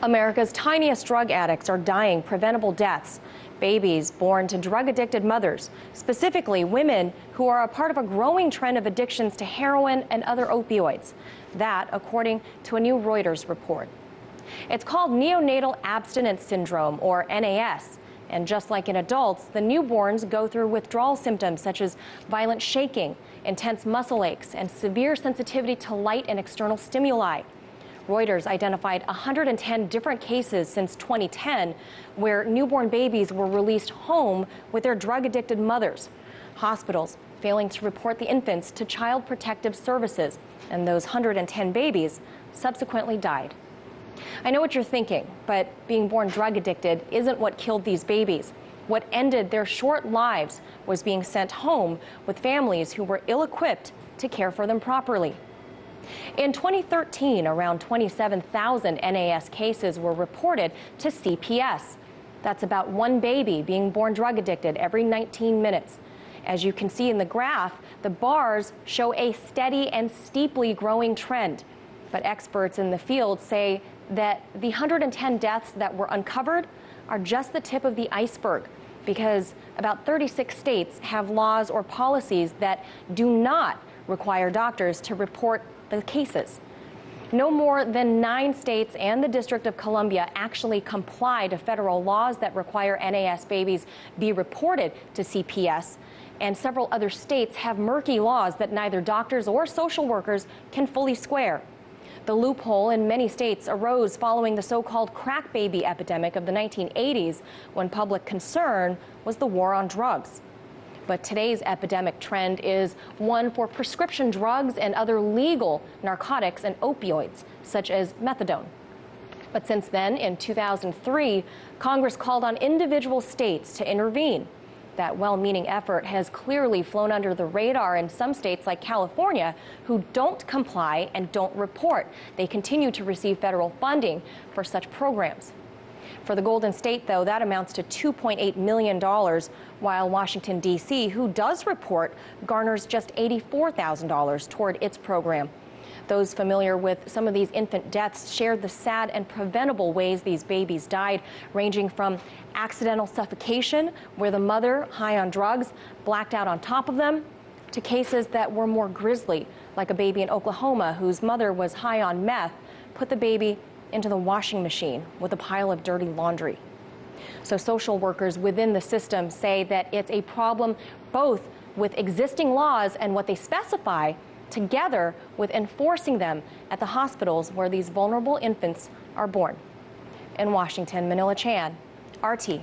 America's tiniest drug addicts are dying preventable deaths. Babies born to drug-addicted mothers, specifically women who are a part of a growing trend of addictions to heroin and other opioids. That, according to a new Reuters report. It's called Neonatal Abstinence Syndrome, or NAS. And just like in adults, the newborns go through withdrawal symptoms such as violent shaking, intense muscle aches, and severe sensitivity to light and external stimuli. Reuters identified 110 different cases since 2010 where newborn babies were released home with their drug-addicted mothers. Hospitals failing to report the infants to Child Protective Services, and those 110 babies subsequently died. I know what you're thinking, but being born drug-addicted isn't what killed these babies. What ended their short lives was being sent home with families who were ill-equipped to care for them properly. In 2013, around 27,000 NAS cases were reported to CPS. That's about one baby being born drug-addicted every 19 minutes. As you can see in the graph, the bars show a steady and steeply growing trend. But experts in the field say that the 110 deaths that were uncovered are just the tip of the iceberg, because about 36 states have laws or policies that do not require doctors to report the cases. No more than 9 states and the District of Columbia actually comply to federal laws that require NAS babies be reported to CPS, and several other states have murky laws that neither doctors or social workers can fully square. The loophole in many states arose following the so-called crack baby epidemic of the 1980s, when public concern was the war on drugs. But today's epidemic trend is one for prescription drugs and other legal narcotics and opioids, such as methadone. But since then, in 2003, Congress called on individual states to intervene. That well-meaning effort has clearly flown under the radar in some states like California, who don't comply and don't report. They continue to receive federal funding for such programs. For the Golden State, though, that amounts to $2.8 million, while Washington, D.C., who does report, garners just $84,000 toward its program. Those familiar with some of these infant deaths shared the sad and preventable ways these babies died, ranging from accidental suffocation, where the mother, high on drugs, blacked out on top of them, to cases that were more grisly, like a baby in Oklahoma whose mother was high on meth, put the baby into the washing machine with a pile of dirty laundry. So social workers within the system say that it's a problem both with existing laws and what they specify, together with enforcing them at the hospitals where these vulnerable infants are born. In Washington, Manila Chan, RT.